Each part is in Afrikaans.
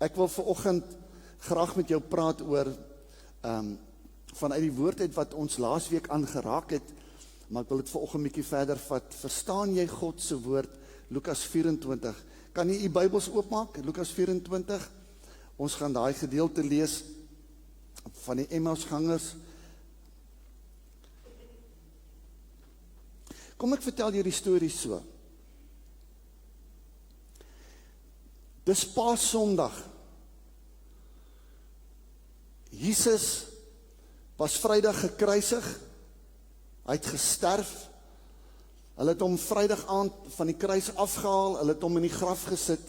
Ek wil vanoggend graag met jou praat oor vanuit die woord uit wat ons laasweek aangeraak het, maar ek wil dit vanoggend 'n bietjie verder vat. Verstaan jy God se woord? Lukas 24. Kan jy u Bybels oopmaak? Lukas 24. Ons gaan daai gedeelte lees van die Emmausgangers. Kom ek vertel jou die storie so. Dis Paasondag. Jesus was Vrydag gekruisig. Hy het gesterf. Hulle het hom Vrydag aand van die kruis afgehaal. Hulle het hom in die graf gesit.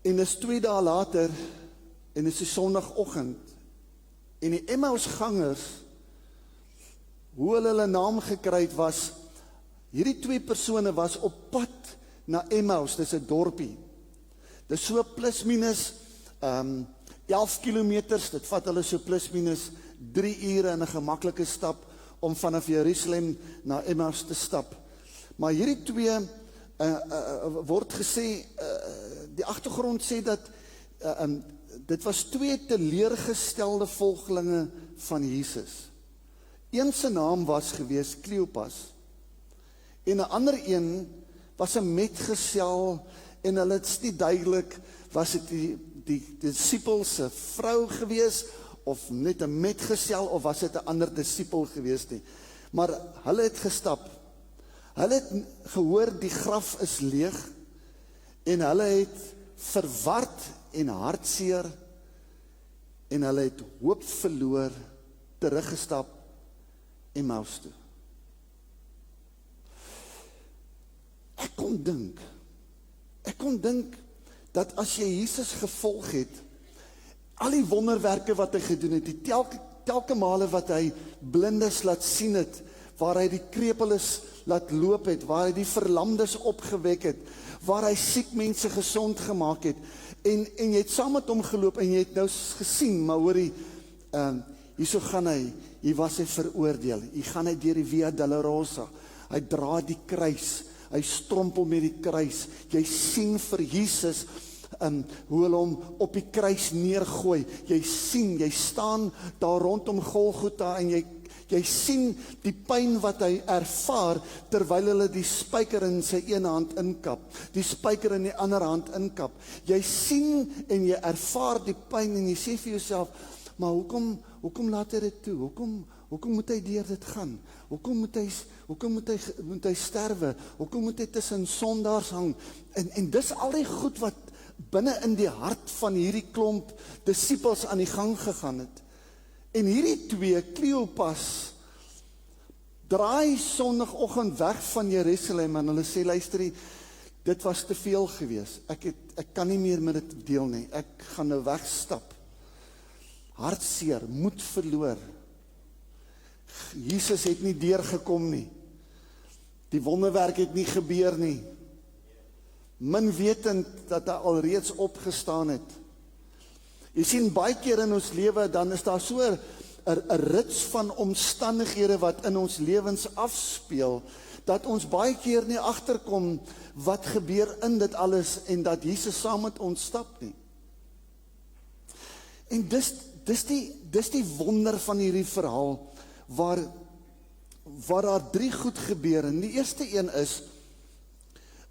En dis 2 dae later, en dis die Sondagoggend, en die Emmausgangers, hoe hulle naam gekry het was, hierdie 2 persone was op pad na Emmaus, dis 'n dorpie. Dis so plus minus 11 kilometers, dit vat hulle so plus minus 3 ure in 'n gemaklike stap om vanaf Jerusalem na Emmaus te stap. Maar hierdie 2 word gesê, die agtergrond sê dat dit was 2 teleurgestelde volgelinge van Jesus. Een se naam was gewees Kleopas en 'n ander een was 'n metgesel en hulle het nie duidelik was dit die disipel se vrou gewees of net 'n metgesel of was dit 'n ander disipel gewees nie. Maar hulle het gestap. Hulle het gehoor die graf is leeg en hulle het verward en hartseer en hulle het hoop verloor teruggestap Emmaus toe. Ek kon dink dat as jy Jesus gevolg het, al die wonderwerke wat hy gedoen het, die telke male wat hy blindes laat sien het, waar hy die krepeles laat loop het, waar hy die verlamdes opgewek het, waar hy siek mense gesond gemaak het, en jy het saam met hom geloop, en jy het nou gesien, maar hoorie, hierso gaan hy, hier was hy veroordeel, hier gaan hy deur die Via Dolorosa, hy dra die kruis, hy strompel met die kruis, jy sien vir Jesus, hoe hulle hom op die kruis neergooi, jy sien, jy staan daar rondom Golgotha, en jy sien die pyn wat hy ervaar, terwyl hulle die spyker in sy een hand inkap, die spyker in die ander hand inkap, jy sien en jy ervaar die pyn, en jy sê vir jouself, maar hoekom laat hy dit toe, hoekom moet hy deur dit gaan, hoekom moet hy sterwe, hoekom moet hy tussen sondaars hang, en dis al die goed wat binne in die hart van hierdie klomp disipels aan die gang gegaan het. En hierdie 2, Kleopas, draai Sondagoggend weg van Jerusalem, en hulle sê, luister, dit was te veel gewees, ek kan nie meer met dit deel nie, ek gaan nou wegstap, hartseer, moed verloor, Jesus het nie deurgekom nie, die wonderwerk het nie gebeur nie, min wetend dat hy alreeds opgestaan het. Jy sien, baie keer in ons lewe, dan is daar so 'n rits van omstandighede wat in ons lewens afspeel, dat ons baie keer nie agterkom wat gebeur in dit alles, en dat Jesus saam met ons stap nie. En dis die wonder van hierdie verhaal, waar daar 3 goed gebeur, en die eerste een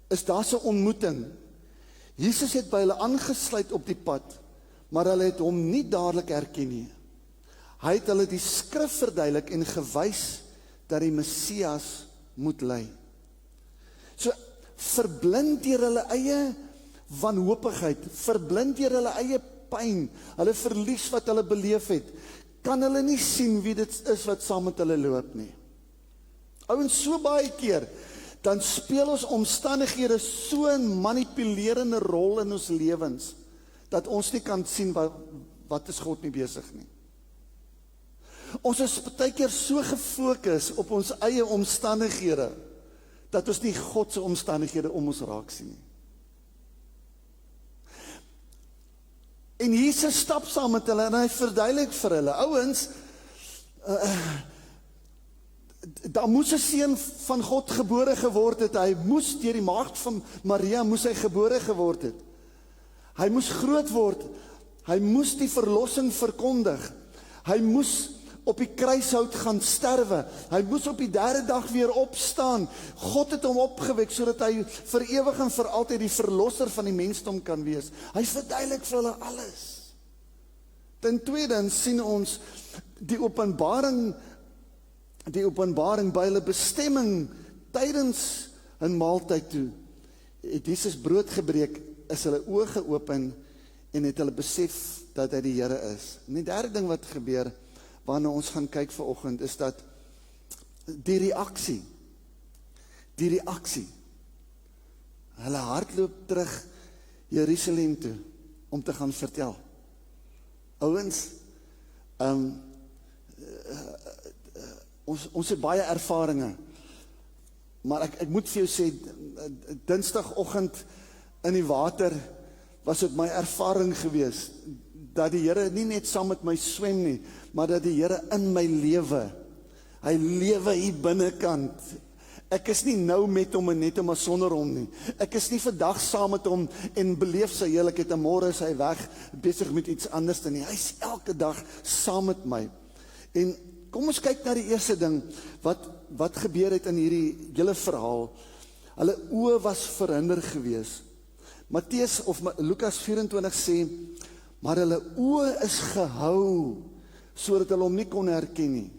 is daar 'n ontmoeting. Jesus het by hulle aangesluit op die pad, maar hulle het hom nie dadelik herken nie. Hy het hulle die skrif verduidelik en gewys dat die Messias moet ly. So, verblind deur hulle eie wanhoopigheid, verblind deur hulle eie pyn, hulle verlies wat hulle beleef het, kan hulle nie sien wie dit is wat saam met hulle loop nie. Ouens, so baie keer, dan speel ons omstandighede so 'n manipulerende rol in ons lewens, dat ons nie kan sien wat is God nie besig nie. Ons is baie keer so gefokus op ons eie omstandighede, dat ons nie God se omstandighede om ons raak sien nie. En Jesus stap saam met hulle, en hy verduidelik vir hulle, ouens, daar moes 'n seun van God gebore geword het, hy moes deur die maagd van Maria, moes hy gebore geword het. Hy moes groot word, hy moes die verlossing verkondig, hy moes op die kruishout gaan sterwe, hy moes op die 3de dag weer opstaan, God het hom opgewek, sodat hy vir ewig en vir altyd die verlosser van die mensdom kan wees. Hy verduidelik vir hulle alles. Ten tweede sien ons die openbaring by hulle bestemming tydens 'n maaltyd toe. Het Jesus brood gebreek, is hulle oë geopen en het hulle besef dat hy die Here is. En die derde ding wat gebeur, waarna ons gaan kyk vanoggend, is dat die reaksie. Hulle hardloop terug Jerusalem toe om te gaan vertel. Ouens, ons het baie ervarings, maar ek moet vir jou sê, Dinsdagoggend in die water was dit my ervaring gewees, dat die Here nie net saam met my swem nie, maar dat die Here in my lewe, hy lewe hier binnekant. Ek is nie nou met hom en net om sonder hom nie. Ek is nie vandag saam met hom en beleef sy heerlikheid en môre is hy weg, besig met iets anders nie. Hy is elke dag saam met my. En kom ons kyk na die eerste ding, wat gebeur het in hierdie hele verhaal. Hulle oë was verhinder gewees. Matteus of Lukas 24 sê, maar hulle oë is gehou, sodat hulle hom nie kon herken nie.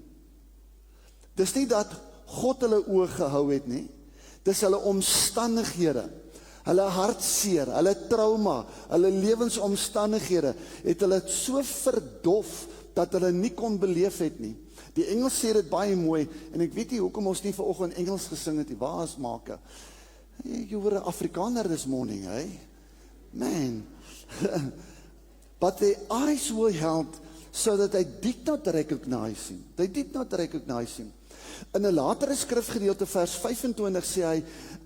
Dis nie dat God hulle oë gehou het nie, dis hulle omstandighede, hulle hartseer, hulle trauma, hulle lewensomstandighede, het hulle so verdof, dat hulle nie kon beleef het nie. Die Engels sê dit baie mooi, en ek weet nie hoekom ons nie vanoggend Engels gesing het, waar is Make? You were an Afrikaner this morning, eh? Man. But their eyes were held so that they did not recognize him. They did not recognize him. In 'n latere skrifgedeelte, vers 25, sê hy,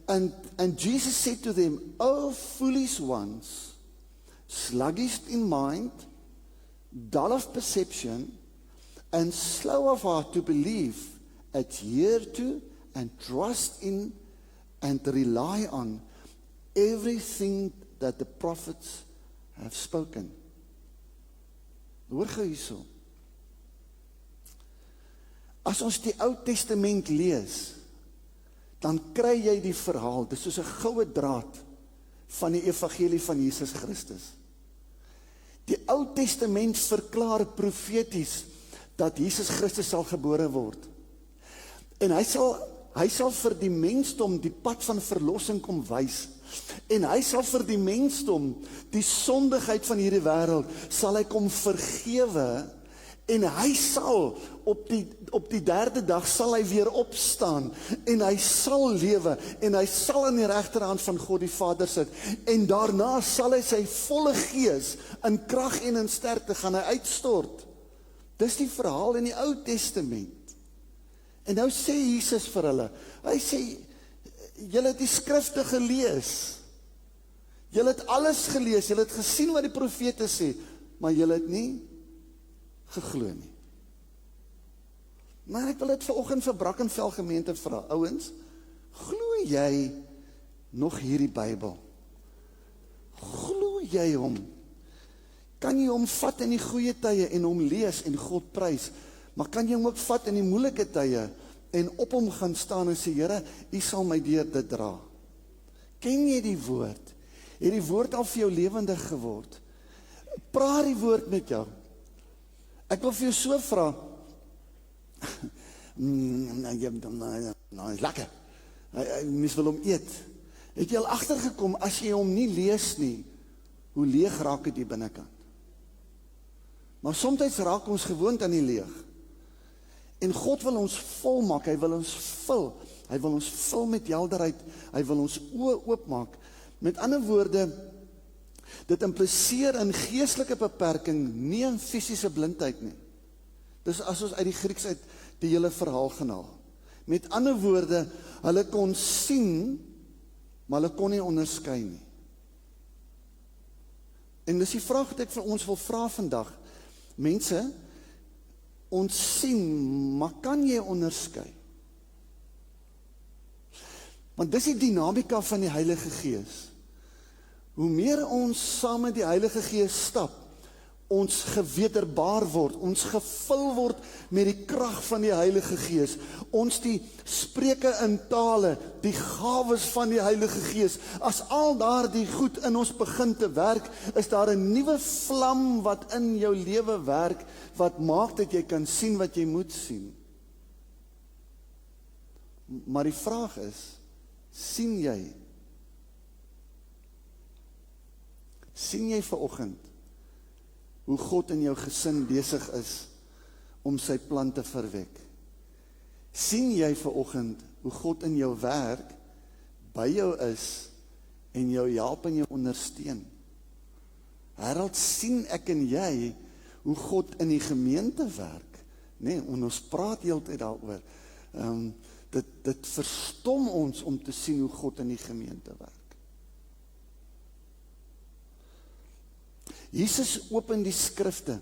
and Jesus said to them, O foolish ones, sluggish in mind, dull of perception, and slow of heart to believe, adhere to and trust in and rely on everything that the prophets have spoken. Hoor gou hierso. As ons die Ou Testament lees, dan kry jy die verhaal, dit is soos 'n goue draad van die evangelie van Jesus Christus. Die Ou Testament verklaar profeties dat Jesus Christus sal gebore word. En hy sal vir die mensdom die pad van verlossing kom wys. En hy sal vir die mensdom die sondigheid van hierdie wêreld sal hy kom vergewe, en hy sal op die 3de dag sal hy weer opstaan, en hy sal lewe, en hy sal aan die regterhand van God die Vader sit, en daarna sal hy sy volle gees in krag en in sterkte gaan hy uitstort. Dis die verhaal in die Ou Testament. En nou sê Jesus vir hulle, hy sê, julle het die skrifte gelees, julle het alles gelees, julle het gesien wat die profete sê, maar julle het nie geglo nie. Maar ek wil dit vanoggend vir Brackenfell gemeente vra, ouens, glo jy nog hierdie Bybel? Glo jy hom? Kan jy hom vat in die goeie tye en hom lees en God prys, maar kan jy hom ook vat in die moeilike tye en op hom gaan staan en sê, Here, U sal my deur dit dra? Ken jy die woord? Het die woord al vir jou lewendig geword? Praat die woord met jou. Ek wil vir jou so vra, is lekker, mens wil hom eet. Het jy al agtergekom, as jy hom nie lees nie, hoe leeg raak het die binnekant? Maar soms raak ons gewoond aan die leeg. En God wil ons vol maak, hy wil ons vul. Hy wil ons vul met helderheid, hy wil ons oë oopmaak. Met ander woorde, dit impliseer in geestelike beperking, nie in fisiese blindheid nie. Dis as ons uit die Grieks uit die hele verhaal gaan haal. Met ander woorde, hulle kon sien, maar hulle kon nie onderskei nie. En dis die vraag wat ek vir ons wil vra vandag. Mense, ons sien, maar kan jy onderskei? Want dis die dinamika van die Heilige Gees. hoe meer ons saam met die Heilige Gees stap, ons gewederbaar word, ons gevul word met die krag van die Heilige Gees, ons die spreuke in tale, die gawes van die Heilige Gees, as al daardie goed in ons begin te werk, is daar 'n nuwe vlam wat in jou lewe werk, wat maak dat jy kan sien wat jy moet sien. Maar die vraag is, sien jy vanoggend hoe God in jou gesin besig is om sy plan te verwek? Sien jy vanoggend hoe God in jou werk by jou is en jou help en jou ondersteun? Harold, sien ek en jy hoe God in die gemeente werk? Nee, ons praat heeltyd daaroor. Dit verstom ons om te sien hoe God in die gemeente werk. Jesus open die skrifte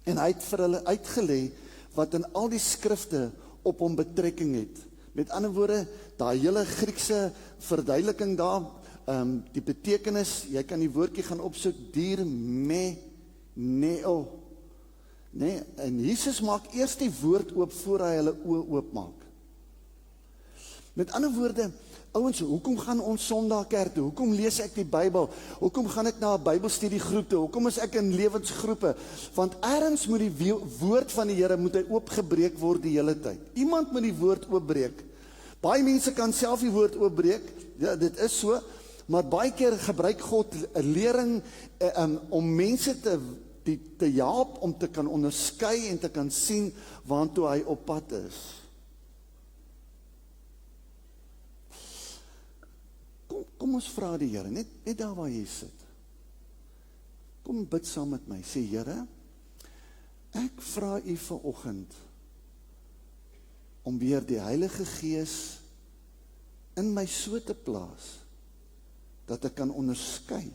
en hy het vir hulle uitgelê wat in al die skrifte op hom betrekking het. Met ander woorde, daai hele Griekse verduideliking daar, die betekenis, jy kan die woordjie gaan opsoek, neo. Nee, en Jesus maak eers die woord oop voor hy hulle oë oopmaak. Met ander woorde, ouens, hoekom gaan ons Sondag kerk toe? Hoekom lees ek die Bybel? Hoekom gaan ek na 'n Bybelstudiegroep toe? Hoekom is ek in lewensgroepe? Want ergens moet die woord van die Here moet hy oopgebreek word die hele tyd. Iemand moet die woord oopbreek. Baie mense kan self die woord oopbreek. Ja, dit is so, maar baie keer gebruik God 'n lering om mense te help om te kan onderskei en te kan sien waartoe hy op pad is. Kom ons vra die Here, net daar waar jy sit. Kom bid saam met my, sê Here, ek vra U vanoggend om weer die Heilige Gees in my so te plaas, dat ek kan onderskei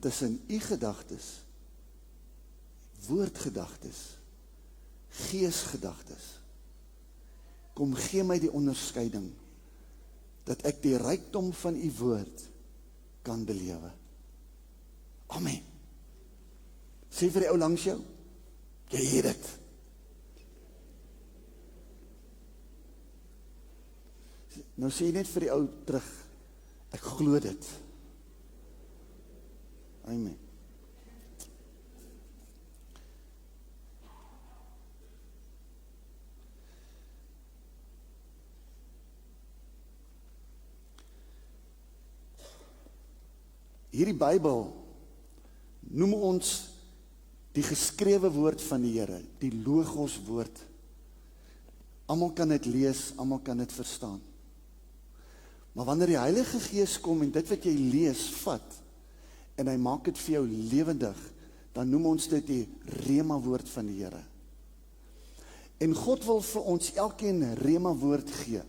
tussen U gedagtes, woordgedagtes, geesgedagtes. Kom gee my die onderskeiding, dat ek die rykdom van U woord kan belewe. Amen. Sê vir die ou langs jou, jy het dit. Nou sê net vir die ou terug, ek glo dit. Amen. Hierdie Bybel noem ons die geskrewe woord van die Here, die Logos woord. Almal kan dit lees, almal kan dit verstaan. Maar wanneer die Heilige Gees kom en dit wat jy lees vat, en hy maak dit vir jou lewendig, dan noem ons dit die Rema woord van die Here. En God wil vir ons elkeen Rema woord gee.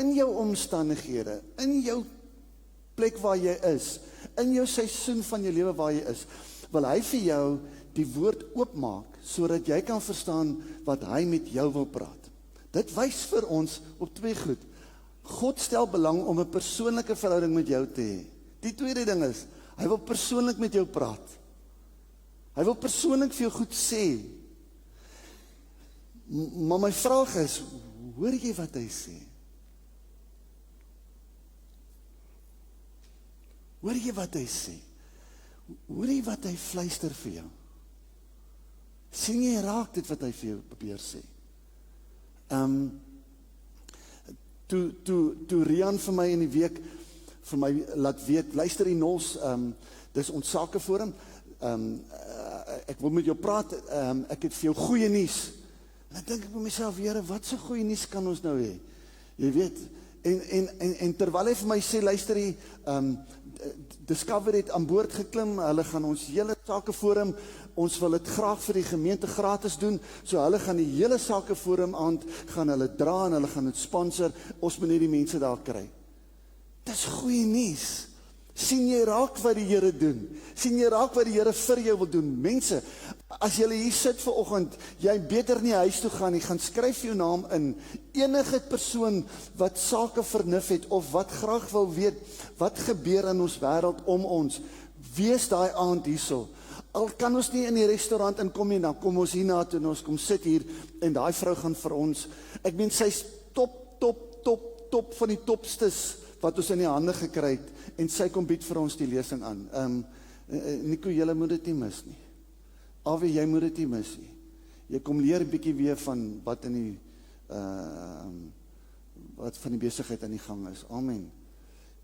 In jou omstandighede, in jou plek waar jy is, in jou seisoen van jou lewe waar jy is, wil hy vir jou die woord oopmaak, sodat jy kan verstaan wat hy met jou wil praat. Dit wys vir ons op twee goed. God stel belang om 'n persoonlike verhouding met jou te hê. Die tweede ding is, hy wil persoonlik met jou praat. Hy wil persoonlik vir jou goed sê. Maar my vraag is, hoor jy wat hy sê? Hoor jy wat hy sê? Hoor jy wat hy fluister vir jou? Sien jy raak dit wat hy vir jou probeer sê? Toe Rian vir my in die week vir my laat weet, luister die Nols, dis ons sakeforum, ek wil met jou praat, ek het vir jou goeie nuus. En ek dink ek by myself, Here, wat so goeie nuus kan ons nou hê? Jy weet, en terwyl hy vir my sê, luister jy, Discover het aan boord geklim, hulle gaan ons hele sakeforum, ons wil dit graag vir die gemeente gratis doen, so hulle gaan die hele sakeforum aand, gaan hulle dra en hulle gaan dit sponsor, ons moet net die mense daar kry. Dis goeie nuus. Sien jy raak wat die Here doen? Sien jy raak wat die Here vir jou wil doen? Mense, as jy hier sit vanoggend, jy beter nie huis toe gaan nie, gaan skryf jou naam in. Enige persoon wat sake vernuf het, of wat graag wil weet, wat gebeur in ons wêreld om ons, wees daai aand hierso. Al kan ons nie in die restaurant inkom nie, dan kom ons hierna toe en ons kom sit hier, en daai vrou gaan vir ons, ek meen, sy's top van die topstes, wat ons in die hande gekry het, en sy kom bied vir ons die lesing aan. Nico, julle moet dit nie mis nie. Awie, jy moet dit nie mis nie. Jy kom leer 'n bietjie weer van wat in die wat van die besigheid aan die gang is. Amen.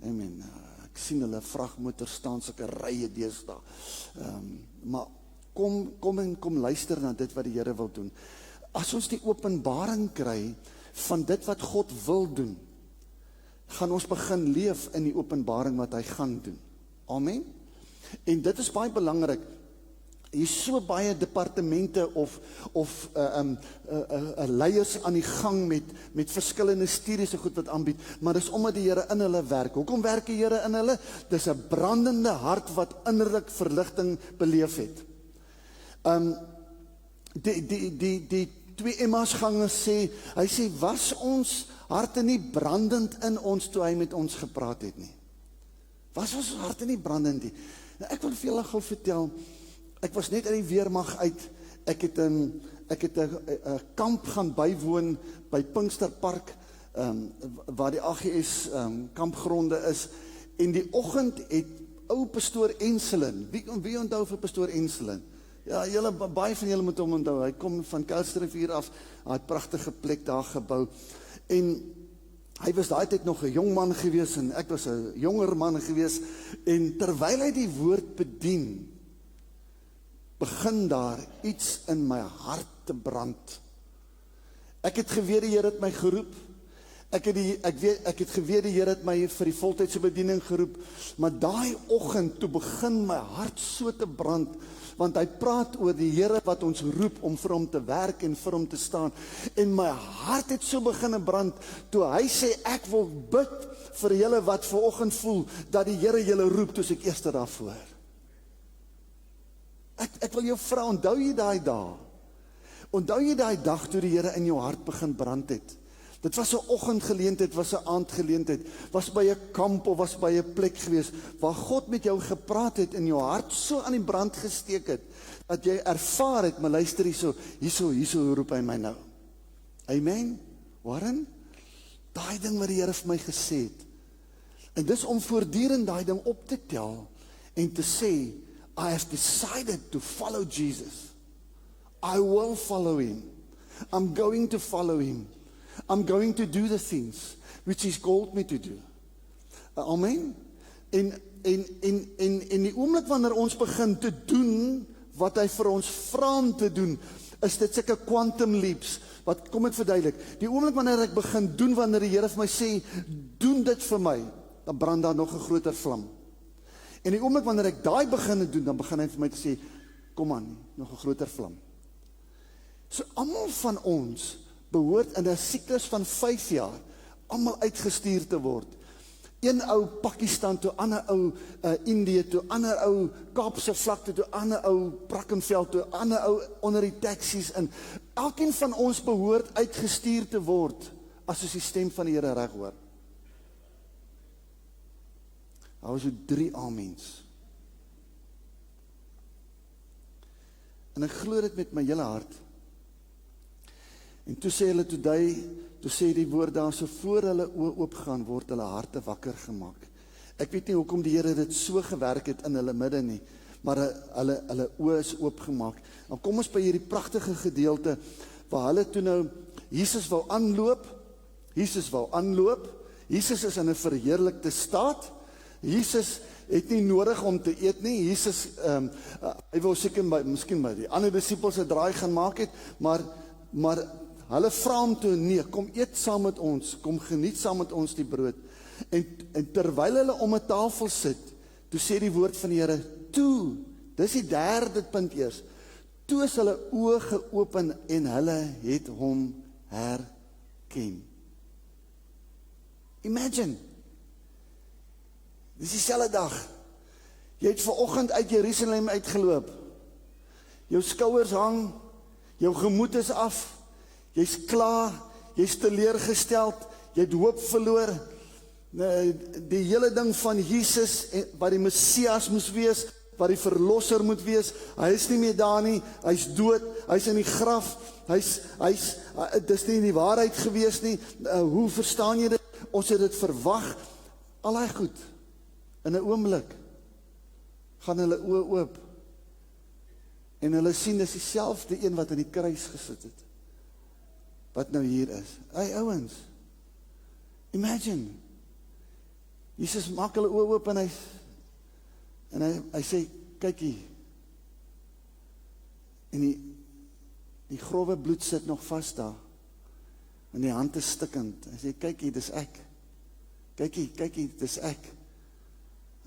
Amen. Ek sien hulle vragmotors staan sulke rye deesdae. Maar kom luister na dit wat die Here wil doen. As ons die openbaring kry van dit wat God wil doen, gaan ons begin leef in die openbaring wat hy gaan doen. Amen. En dit is baie belangrik. Hier is so baie departemente of leiers aan die gang met verskillende studies en goed wat aanbied, maar dis omdat die Here in hulle werk. Hoekom werk die Here in hulle? Dis 'n brandende hart wat innerlik verligting beleef het. Die twee Emmausgangers sê, hy sê, was ons harte nie brandend in ons toe hy met ons gepraat het nie? Was ons harte nie brandend nie? Nou, ek wil vir julle gou vertel, ek was net uit die weermag uit, ek het 'n kamp gaan bywoon by Pinksterpark, waar die AGS kampgronde is, en die oggend het ou pastoor Enselin, wie onthou vir pastoor Enselin? Ja, baie van julle moet hom onthou, hy kom van Kuilsrivier af, hy het pragtige plek daar gebou, en hy was daai tyd nog 'n jong man gewees, en ek was 'n jonger man gewees, en terwyl hy die woord bedien, begin daar iets in my hart te brand. Ek het geweet die Here het my geroep, ek het geweet die Here het my vir die voltydse bediening geroep, maar daai oggend toe begin my hart so te brand, want hy praat oor die Here wat ons roep om vir hom te werk en vir hom te staan, en my hart het so begin brand, toe hy sê, ek wil bid vir julle wat vanoggend voel, dat die Here julle roep, toe ek eers daarvoor. Ek wil jou vra, onthou jy daai dag? Onthou jy daai dag toe die Here in jou hart begin brand het? Dit was 'n oggendgeleentheid, was 'n aandgeleentheid, was by 'n kamp of was by 'n plek gewees, waar God met jou gepraat het en jou hart so aan die brand gesteek het, dat jy ervaar het, maar luister hierso roep hy my nou. Amen? Waarin? Daai ding wat die Here vir my gesê het. En dis om voortdurend daai ding op te tel, en te sê, I have decided to follow Jesus. I will follow him. I'm going to follow him. I'm going to do the things which he's called me to do. Amen. En die oomblik wanneer ons begin te doen wat hy vir ons vra om te doen, is dit sulke quantum leaps. Wat kom ek verduidelik? Die oomblik wanneer ek begin doen wanneer die Here vir my sê, doen dit vir my, dan brand daar nog 'n groter vlam. En die oomblik wanneer ek daai begin doen, dan begin hy vir my te sê, kom aan, nog 'n groter vlam. So almal van ons behoort in 'n siklus van 5 jaar almal uitgestuur te word. Een ou Pakistan toe, ander ou Indië toe, ander ou Kaapse vlakte toe, ander ou Brackenfell toe, ander ou onder die taksies in. Elkeen van ons behoort uitgestuur te word as ons die stem van die Here reg hoor. Daar was so 3 amens. En ek glo dit met my hele hart. En toe sê hulle, toe sê die woord daar, so voor hulle oë oopgaan, word hulle harte wakker gemaak. Ek weet nie hoekom die Here dit so gewerk het in hulle midde nie, maar hulle oë is oopgemaak. Dan kom ons by hierdie pragtige gedeelte, waar hulle toe nou, Jesus wou aanloop, Jesus is in 'n verheerlikte staat, Jesus het nie nodig om te eet nie, Jesus, hy wou seker miskien by die ander disippels 'n draai gaan maak het, maar hulle vra hom toe, nee, kom eet saam met ons, kom geniet saam met ons die brood, en terwyl hulle om 'n tafel sit, toe sê die woord van die Here, toe, dis die 3de punt eers, toe is hulle oë geopen, en hulle het hom herken. Imagine, Dis dieselfde dag. Jy het vanoggend uit Jerusalem uitgeloop. Jou skouers hang, jou gemoed is af, jy's klaar, jy's teleurgesteld, jy het hoop verloor. Die hele ding van Jesus, wat die Messias moes wees, wat die verlosser moet wees, hy is nie meer daar nie, hy's dood, hy's in die graf, dis nie die waarheid gewees nie, hoe verstaan jy dit? Ons het dit verwag, al die goed, in 'n oomblik, gaan hulle oë oop, en hulle sien, dis dieselfde een wat in die kruis gesit het, wat nou hier is. Hey ouens, imagine, Jesus maak hulle oë oop en hy sê, kyk hier, en die grove bloed sit nog vast daar, en die hand is stikkend, hy sê, kyk hier, dis ek, kyk hier, dis ek,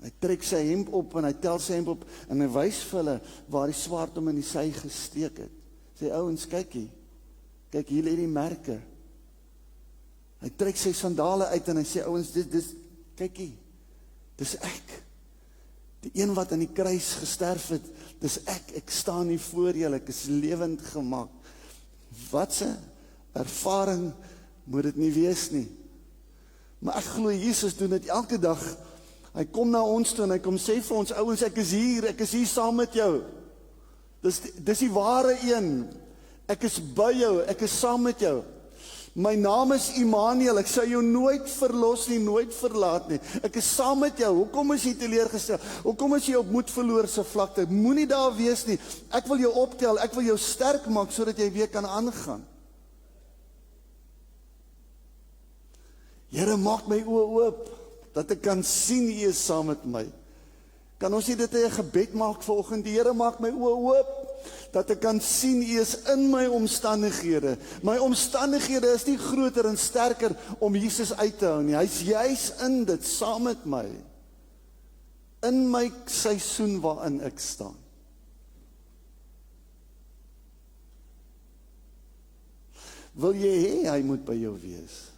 hy trek sy hemp op, en hy tel sy hemp op, en hy wys vir hulle, waar die swaard hom in die sy gesteek het, sê, ouens, kyk hier lê die merke, hy trek sy sandale uit, en hy sê, ouens, kyk hier, dis ek, die een wat aan die kruis gesterf het, dis ek staan hier voor julle, ek is lewend gemaak. Watse ervaring moet dit nie wees nie. Maar ek glo Jesus doen dit elke dag. Hy kom na ons toe en hy kom sê vir ons ouens, ek is hier saam met jou. Dis die ware een. Ek is by jou, ek is saam met jou. My naam is Immanuel, ek sal jou nooit verlos nie, nooit verlaat nie. Ek is saam met jou, hoekom is jy teleurgestel? Hoekom is jy op moedverloorse vlakte? Moenie daar wees nie, ek wil jou optel, ek wil jou sterk maak, sodat jy weer kan aangaan. Here, maak my oë oop, dat ek kan sien, U is saam met my. Kan ons nie dit 'n gebed maak vanoggend? Die Here, maak my oë oop, dat ek kan sien, U is in my omstandighede. My omstandighede is nie groter en sterker om Jesus uit te hou nie. Hy's juis in dit, saam met my. In my seisoen waarin ek staan. Wil jy hê hy moet by jou wees?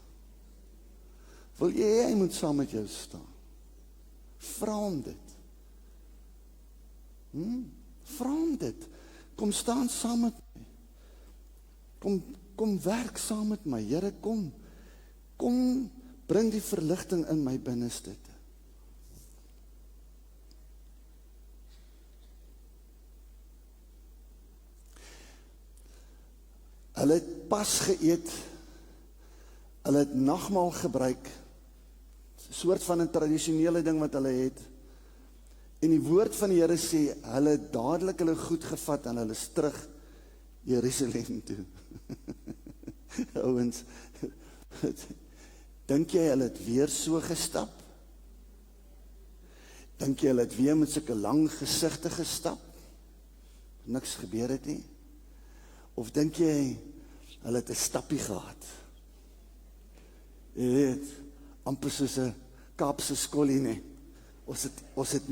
Wil jy hê hy moet saam met jou staan? Vra hom dit. Vra hom dit. Kom staan saam met my. Kom werk saam met my. Here, kom bring die verligting in my binneste. Hulle het pas geëet, hulle het nagmaal gebruik, 'n soort van 'n tradisionele ding wat hulle het. En die woord van die Here sê, hulle het dadelik hulle goed gevat en hulle is terug Jerusalem toe. Ouens, dink jy hulle het weer so gestap? Dink jy hulle het weer met sulke lang gesigte gestap? Niks gebeur het nie? Of dink jy hulle het 'n stappie gehad? Jy weet, amper soos 'n Kaapse skollie nie. Ons het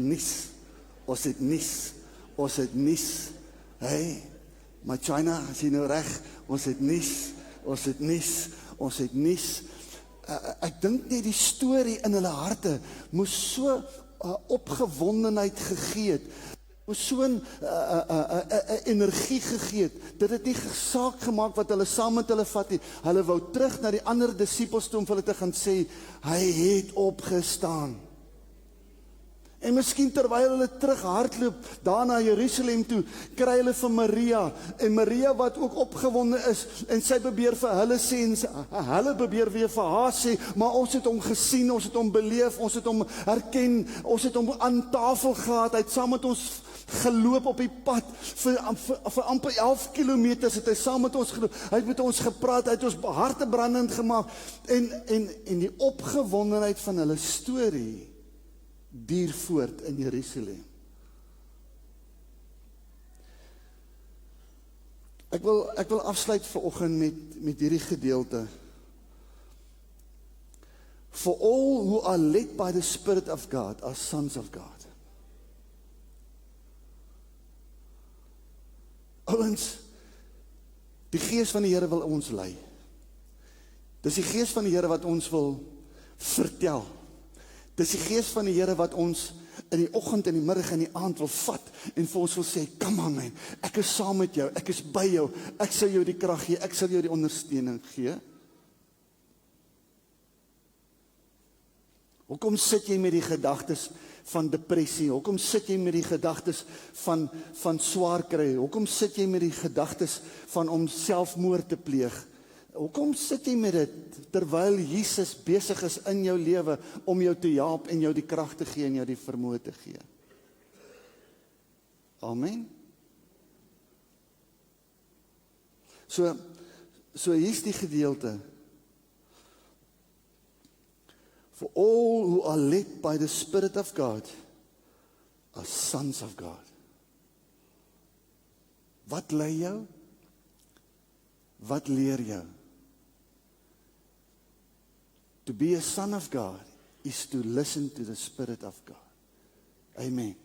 nies. Hey, maar China, as jy nou reg, ons het nies. Ek dink net die storie in hulle harte moes so opgewondenheid gegee het, moes so'n energie gegee het, dat het nie saak gemaak wat hulle saam met hulle vat nie. Hulle wou terug na die ander disippels toe om vir hulle te gaan sê, hy het opgestaan. En miskien terwyl hulle terug hardloop, daar na Jerusalem toe, kry hulle vir Maria, en Maria wat ook opgewonde is, en sy probeer vir hulle sê, en hulle probeer weer vir haar sê, maar ons het hom gesien, ons het hom beleef, ons het hom herken, ons het hom aan tafel gehad, hy het saam met ons geloop op die pad, vir amper 11 kilometers het hy saam met ons geloop, hy het met ons gepraat, hy het ons harte brandend gemaak, en die opgewondenheid van hulle storie, duur voort in Jerusalem. Ek wil afsluit vanoggend met hierdie gedeelte. For all who are led by the Spirit of God are sons of God. Ouens, die Gees van die Here wil ons lei. Dis die Gees van die Here wat ons wil vertel. Dis die Gees van die Here wat ons in die oggend, in die middag en die aand wil vat en vir ons wil sê, come on man, ek is saam met jou, ek is by jou, ek sal jou die krag gee, ek sal jou die ondersteuning gee. Hoekom sit jy met die gedagtes van depressie? Hoekom sit jy met die gedagtes van swaar kry? Hoekom sit jy met die gedagtes van om selfmoord te pleeg? Hoekom sit jy met dit, terwyl Jesus besig is in jou lewe om jou te help en jou die krag te gee en jou die vermoë te gee? Amen. So hier's die gedeelte. For all who are led by the Spirit of God are sons of God. Wat lei jou? Wat leer jou? To be a son of God is to listen to the Spirit of God. Amen.